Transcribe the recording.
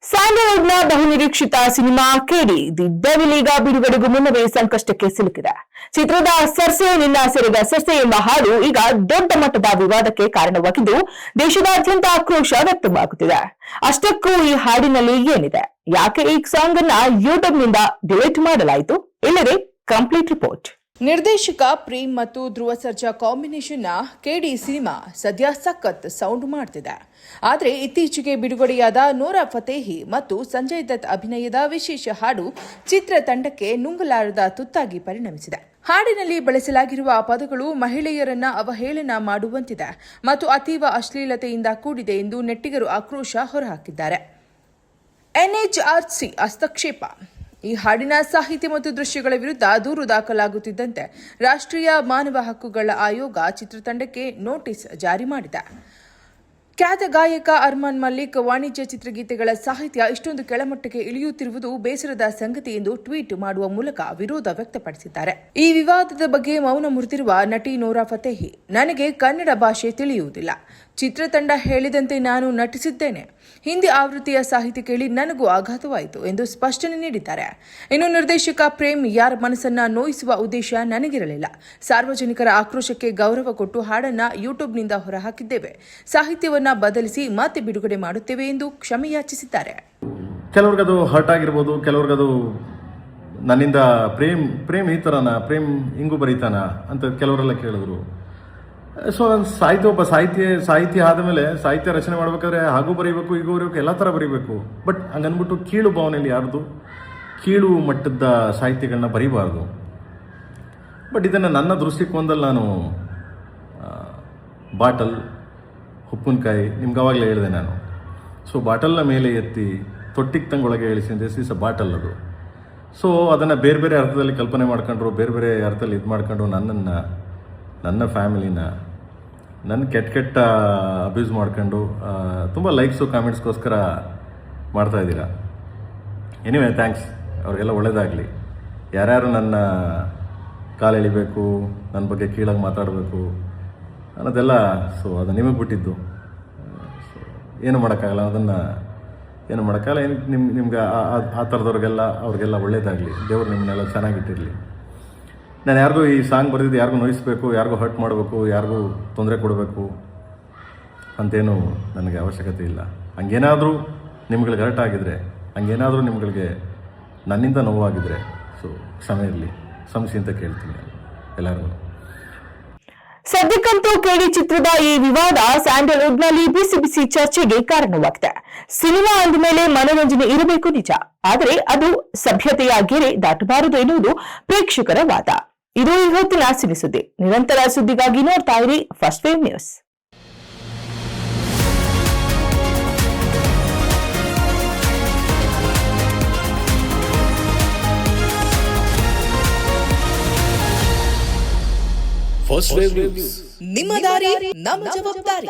ಸ್ಯಾಂಡಲ್ವುಡ್ನ ಬಹುನಿರೀಕ್ಷಿತ ಸಿನಿಮಾ ಕೇಡಿ the devil ಈಗ ಬಿಡುಗಡೆಗೂ ಮುನ್ನವೇ ಸಂಕಷ್ಟಕ್ಕೆ ಸಿಲುಕಿದೆ. ಚಿತ್ರದ ಸರ್ಸೆ ನಿನ್ನ ಸೆರೆಗ ಸರ್ಸೆ ಎಂಬ ಹಾಡು ಈಗ ದೊಡ್ಡ ಮಟ್ಟದ ವಿವಾದಕ್ಕೆ ಕಾರಣವಾಗಿದ್ದು ದೇಶದಾದ್ಯಂತ ಆಕ್ರೋಶ ವ್ಯಕ್ತವಾಗುತ್ತಿದೆ. ಅಷ್ಟಕ್ಕೂ ಈ ಹಾಡಿನಲ್ಲಿ ಏನಿದೆ, ಯಾಕೆ ಈ ಸಾಂಗ್ ಅನ್ನ ಯೂಟ್ಯೂಬ್ನಿಂದ ಡಿಲೀಟ್ ಮಾಡಲಾಯಿತು? ಇಲ್ಲದೆ ಕಂಪ್ಲೀಟ್ ರಿಪೋರ್ಟ್. ನಿರ್ದೇಶಕ ಪ್ರೇಮ್ ಮತ್ತು ಧ್ರುವ ಸರ್ಜಾ ಕಾಂಬಿನೇಷನ್ನ ಕೇಡಿ ಸಿನಿಮಾ ಸದ್ಯ ಸಖತ್ ಸೌಂಡ್ ಮಾಡ್ತಿದೆ. ಆದರೆ ಇತ್ತೀಚೆಗೆ ಬಿಡುಗಡೆಯಾದ ನೋರಾ ಫತೇಹಿ ಮತ್ತು ಸಂಜಯ್ ದತ್ ಅಭಿನಯದ ವಿಶೇಷ ಹಾಡು ಚಿತ್ರತಂಡಕ್ಕೆ ನುಂಗಲಾರದ ತುತ್ತಾಗಿ ಪರಿಣಮಿಸಿದೆ. ಹಾಡಿನಲ್ಲಿ ಬಳಸಲಾಗಿರುವ ಪದಗಳು ಮಹಿಳೆಯರನ್ನ ಅವಹೇಳನ ಮಾಡುವಂತಿದೆ ಮತ್ತು ಅತೀವ ಅಶ್ಲೀಲತೆಯಿಂದ ಕೂಡಿದೆ ಎಂದು ನೆಟ್ಟಿಗರು ಆಕ್ರೋಶ ಹೊರಹಾಕಿದ್ದಾರೆ. ಎನ್ಎಚ್ಆರ್ಸಿ ಹಸ್ತಕ್ಷೇಪ. ಈ ಹಾಡಿನ ಸಾಹಿತ್ಯ ಮತ್ತು ದೃಶ್ಯಗಳ ವಿರುದ್ಧ ದೂರು ದಾಖಲಾಗುತ್ತಿದ್ದಂತೆ ರಾಷ್ಟ್ರೀಯ ಮಾನವ ಹಕ್ಕುಗಳ ಆಯೋಗ ಚಿತ್ರತಂಡಕ್ಕೆ ನೋಟಿಸ್ ಜಾರಿ ಮಾಡಿದೆ. ಖ್ಯಾತ ಗಾಯಕ ಅರ್ಮಾನ್ ಮಲ್ಲಿಕ್ ವಾಣಿಜ್ಯ ಚಿತ್ರಗೀತೆಗಳ ಸಾಹಿತ್ಯ ಇಷ್ಟೊಂದು ಕೆಳಮಟ್ಟಕ್ಕೆ ಇಳಿಯುತ್ತಿರುವುದು ಬೇಸರದ ಸಂಗತಿ ಎಂದು ಟ್ವೀಟ್ ಮಾಡುವ ಮೂಲಕ ವಿರೋಧ ವ್ಯಕ್ತಪಡಿಸಿದ್ದಾರೆ. ಈ ವಿವಾದದ ಬಗ್ಗೆ ಮೌನ ಮುರಿದಿರುವ ನಟಿ ನೋರಾ ಫತೇಹಿ, ನನಗೆ ಕನ್ನಡ ಭಾಷೆ ತಿಳಿಯುವುದಿಲ್ಲ. ಚಿತ್ರತಂಡ ಹೇಳಿದಂತೆ ನಾನು ನಟಿಸಿದ್ದೇನೆ. ಹಿಂದಿ ಆವೃತ್ತಿಯ ಸಾಹಿತ್ಯ ಕೇಳಿ ನನಗೂ ಆಘಾತವಾಯಿತು ಎಂದು ಸ್ಪಷ್ಟನೆ ನೀಡಿದ್ದಾರೆ. ಇನ್ನು ನಿರ್ದೇಶಕ ಪ್ರೇಮ್, ಯಾರ ಮನಸ್ಸನ್ನ ನೋಯಿಸುವ ಉದ್ದೇಶ ನನಗಿರಲಿಲ್ಲ. ಸಾರ್ವಜನಿಕರ ಆಕ್ರೋಶಕ್ಕೆ ಗೌರವ ಕೊಟ್ಟು ಹಾಡನ್ನ ಯೂಟ್ಯೂಬ್ನಿಂದ ಹೊರಹಾಕಿದ್ದೇವೆ. ಸಾಹಿತ್ಯವನ್ನ ಬದಲಿಸಿ ಮತ್ತೆ ಬಿಡುಗಡೆ ಮಾಡುತ್ತೇವೆ ಎಂದು ಕ್ಷಮೆ ಯಾಚಿಸಿದ್ದಾರೆ. ಕೆಲವ್ರಿಗದು ಹರ್ಟ್ ಆಗಿರ್ಬೋದು, ಕೆಲವ್ರಿಗದು ನನ್ನಿಂದ ಪ್ರೇಮ್ ಈ ಥರನ, ಪ್ರೇಮ್ ಹಿಂಗೂ ಬರೀತಾನ ಅಂತ ಕೆಲವರೆಲ್ಲ ಕೇಳಿದ್ರು. ಸೊ ಒಬ್ಬ ಸಾಹಿತ್ಯ ಆದಮೇಲೆ ಸಾಹಿತ್ಯ ರಚನೆ ಮಾಡ್ಬೇಕಾದ್ರೆ ಹಾಗೂ ಬರೀಬೇಕು, ಹೀಗೂ ಬರೀಬೇಕು, ಎಲ್ಲ ಥರ ಬರೀಬೇಕು. ಬಟ್ ಹಂಗನ್ಬಿಟ್ಟು ಕೀಳು ಭಾವನೆಯಲ್ಲಿ ಯಾರ್ದು ಕೀಳು ಮಟ್ಟದ ಸಾಹಿತ್ಯಗಳನ್ನ ಬರೀಬಾರ್ದು. ಬಟ್ ಇದನ್ನು ನನ್ನ ದೃಷ್ಟಿಕೋನದಲ್ಲಿ ನಾನು ಬಾಟಲ್, ಉಪ್ಪಿನಕಾಯಿ ನಿಮ್ಗೆ ಅವಾಗಲೇ ಹೇಳಿದೆ ನಾನು. ಸೊ ಬಾಟಲ್ನ ಮೇಲೆ ಎತ್ತಿ ತೊಟ್ಟಿಗೆ ತಂಗೊಳಗೆ ಇಳಿಸಿ ದಿಸ್ ಇಸ್ ಅ ಬಾಟಲ್ ಅದು. ಸೊ ಅದನ್ನು ಬೇರೆ ಬೇರೆ ಅರ್ಥದಲ್ಲಿ ಕಲ್ಪನೆ ಮಾಡ್ಕೊಂಡ್ರು, ಬೇರೆ ಬೇರೆ ಅರ್ಥದಲ್ಲಿ ಇದು ಮಾಡ್ಕೊಂಡು ನನ್ನನ್ನು, ನನ್ನ ಫ್ಯಾಮಿಲಿನ, ನನ್ನ ಕೆಟ್ಟ ಅಬ್ಯೂಸ್ ಮಾಡ್ಕೊಂಡು ತುಂಬ ಲೈಕ್ಸು ಕಾಮೆಂಟ್ಸ್ಗೋಸ್ಕರ ಮಾಡ್ತಾಯಿದ್ದೀರಾ. ಎನಿವೆ ಥ್ಯಾಂಕ್ಸ್, ಅವ್ರಿಗೆಲ್ಲ ಒಳ್ಳೇದಾಗಲಿ. ಯಾರ್ಯಾರು ನನ್ನ ಕಾಲೆಳಿಬೇಕು, ನನ್ನ ಬಗ್ಗೆ ಕೀಳಾಗಿ ಮಾತಾಡಬೇಕು ಅನ್ನೋದೆಲ್ಲ ಸೊ ಅದು ನಿಮಗೆ ಬಿಟ್ಟಿದ್ದು. ಏನು ಮಾಡೋಕ್ಕಾಗಲ್ಲ, ಅದನ್ನು ಏನು ಮಾಡೋಕ್ಕಾಗಲ್ಲ. ನಿಮ್ಗೆ ಆ ಥರದವ್ರಿಗೆಲ್ಲ ಅವ್ರಿಗೆಲ್ಲ ಒಳ್ಳೇದಾಗಲಿ. ದೇವ್ರು ನಿಮ್ಮನ್ನೆಲ್ಲ ಚೆನ್ನಾಗಿಟ್ಟಿರಲಿ. ನಾನು ಯಾರಿಗೂ ಈ ಸಾಂಗ್ ಬರೆದಿದ್ದು ಯಾರಿಗೂ ನೋಯಿಸ್ಬೇಕು, ಯಾರಿಗೂ ಹರ್ಟ್ ಮಾಡಬೇಕು, ಯಾರಿಗೂ ತೊಂದರೆ ಕೊಡಬೇಕು ಅಂತೇನು ನನಗೆ ಅವಶ್ಯಕತೆ ಇಲ್ಲ. ಹಂಗೇನಾದರೂ ನಿಮ್ಗಳಿಗೆ ಹರ್ಟ್ ಆಗಿದ್ರೆ, ಹಂಗೇನಾದರೂ ನಿಮ್ಗಳಿಗೆ ನನ್ನಿಂದ ನೋವಾಗಿದ್ರೆ ಸೊ ಕ್ಷಮೆ ಇರಲಿ, ಕ್ಷಮಿಸಿ ಅಂತ ಕೇಳ್ತೀನಿ ಎಲ್ಲರಿಗೂ. ಸದ್ಯಕ್ಕಂತೂ ಕೇಡಿ ಚಿತ್ರದ ಈ ವಿವಾದ ಸ್ಯಾಂಡಲ್ವುಡ್ನಲ್ಲಿ ಬಿಸಿ ಬಿಸಿ ಚರ್ಚೆಗೆ ಕಾರಣವಾಗಿದೆ. ಸಿನಿಮಾ ಅಂದಮೇಲೆ ಮನೋರಂಜನೆ ಇರಬೇಕು ನಿಜ, ಆದರೆ ಅದು ಸಭ್ಯತೆಯ ಗೆರೆ ದಾಟಬಾರದು ಎನ್ನುವುದು ಪ್ರೇಕ್ಷಕರ ವಾದ. ಇದು ಈ ಹೊತ್ತಿನ ಸಿನಿ ಸುದ್ದಿ. ನಿರಂತರ ಸುದ್ದಿಗಾಗಿ ನೋಡ್ತಾ ಇರಿ first wave news. First wave news, ನಿಮ್ಮ ದಾರಿ ನಮ್ಮ ಜವಾಬ್ದಾರಿ.